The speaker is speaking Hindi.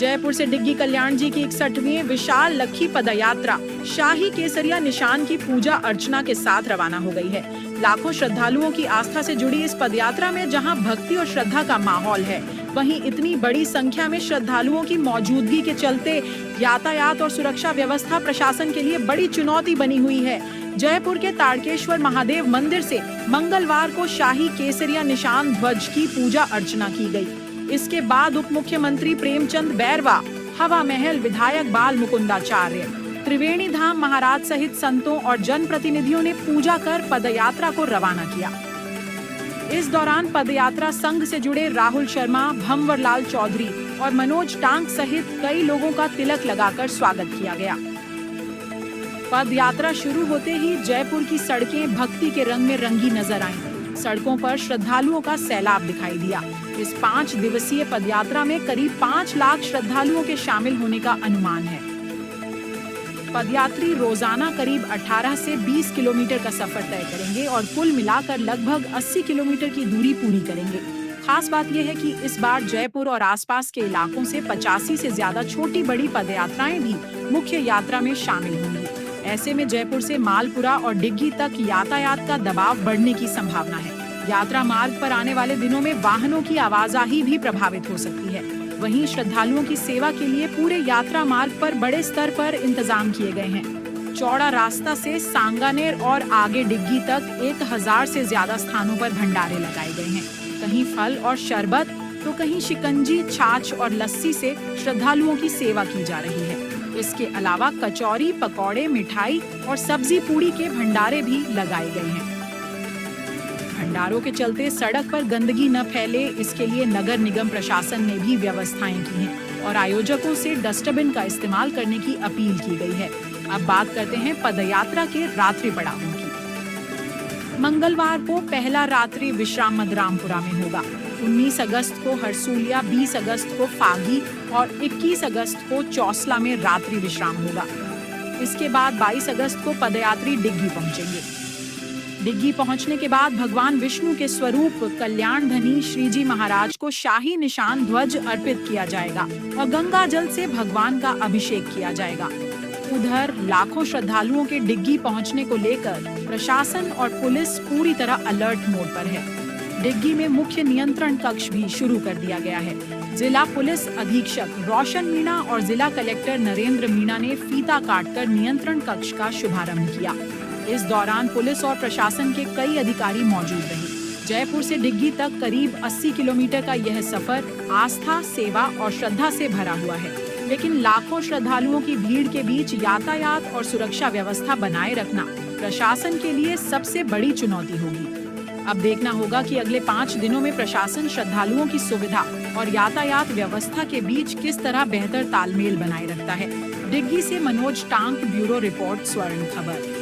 जयपुर से डिग्गी कल्याण जी की 61वीं विशाल लखी पदयात्रा शाही केसरिया निशान की पूजा अर्चना के साथ रवाना हो गई है। लाखों श्रद्धालुओं की आस्था से जुड़ी इस पदयात्रा में जहां भक्ति और श्रद्धा का माहौल है, वहीं इतनी बड़ी संख्या में श्रद्धालुओं की मौजूदगी के चलते यातायात और सुरक्षा व्यवस्था प्रशासन के लिए बड़ी चुनौती बनी हुई है। जयपुर के ताड़केश्वर महादेव मंदिर से मंगलवार को शाही केसरिया निशान ध्वज की पूजा अर्चना की गई। इसके बाद उप मुख्यमंत्री प्रेमचंद बैरवा, हवा महल विधायक बाल मुकुंदाचार्य, त्रिवेणी धाम महाराज सहित संतों और जनप्रतिनिधियों ने पूजा कर पदयात्रा को रवाना किया। इस दौरान पदयात्रा संघ से जुड़े राहुल शर्मा, भंवरलाल चौधरी और मनोज टांग सहित कई लोगों का तिलक लगाकर स्वागत किया गया। पदयात्रा शुरू होते ही जयपुर की सड़कें भक्ति के रंग में रंगी नजर आईं। सड़कों पर श्रद्धालुओं का सैलाब दिखाई दिया। इस 5 दिवसीय पदयात्रा में करीब 5 लाख श्रद्धालुओं के शामिल होने का अनुमान है। पदयात्री रोजाना करीब 18 से 20 किलोमीटर का सफर तय करेंगे और कुल मिलाकर लगभग 80 किलोमीटर की दूरी पूरी करेंगे। खास बात यह है कि इस बार जयपुर और आसपास के इलाकों से 85 से ज्यादा छोटी बड़ी पदयात्राएं भी मुख्य यात्रा में शामिल होंगी। ऐसे में जयपुर से मालपुरा और डिग्गी तक यातायात का दबाव बढ़ने की संभावना है। यात्रा मार्ग पर आने वाले दिनों में वाहनों की आवाजाही भी प्रभावित हो सकती है। वहीं श्रद्धालुओं की सेवा के लिए पूरे यात्रा मार्ग पर बड़े स्तर पर इंतजाम किए गए हैं। चौड़ा रास्ता से सांगानेर और आगे डिग्गी तक 1000 से ज्यादा स्थानों पर भंडारे लगाए गए हैं। कहीं फल और शरबत तो कहीं शिकंजी, छाछ और लस्सी से श्रद्धालुओं की सेवा की जा रही है। इसके अलावा कचौरी, पकौड़े, मिठाई और सब्जी पूड़ी के भंडारे भी लगाए गए हैं। भंडारों के चलते सड़क पर गंदगी न फैले, इसके लिए नगर निगम प्रशासन ने भी व्यवस्थाएं की हैं और आयोजकों से डस्टबिन का इस्तेमाल करने की अपील की गई है। अब बात करते हैं पदयात्रा के रात्रि पड़ावों की। मंगलवार को पहला रात्रि विश्राम मदरामपुरा में होगा। 19 अगस्त को हरसूलिया, 20 अगस्त को फागी और 21 अगस्त को चौसला में रात्रि विश्राम होगा। इसके बाद 22 अगस्त को पदयात्री डिग्गी पहुंचेंगे। डिग्गी पहुंचने के बाद भगवान विष्णु के स्वरूप कल्याण धनी श्री जी महाराज को शाही निशान ध्वज अर्पित किया जाएगा और गंगा जल से भगवान का अभिषेक किया जाएगा। उधर लाखों श्रद्धालुओं के डिग्गी पहुंचने को लेकर प्रशासन और पुलिस पूरी तरह अलर्ट मोड पर है। डिग्गी में मुख्य नियंत्रण कक्ष भी शुरू कर दिया गया है। जिला पुलिस अधीक्षक रोशन मीणा और जिला कलेक्टर नरेंद्र मीणा ने फीता काटकर नियंत्रण कक्ष का शुभारंभ किया। इस दौरान पुलिस और प्रशासन के कई अधिकारी मौजूद रहे। जयपुर से डिग्गी तक करीब 80 किलोमीटर का यह सफर आस्था, सेवा और श्रद्धा से भरा हुआ है, लेकिन लाखों श्रद्धालुओं की भीड़ के बीच यातायात और सुरक्षा व्यवस्था बनाए रखना प्रशासन के लिए सबसे बड़ी चुनौती होगी। अब देखना होगा कि अगले 5 दिनों में प्रशासन श्रद्धालुओं की सुविधा और यातायात व्यवस्था के बीच किस तरह बेहतर तालमेल बनाए रखता है। डिग्गी से मनोज टांक, ब्यूरो रिपोर्ट, स्वर्ण खबर।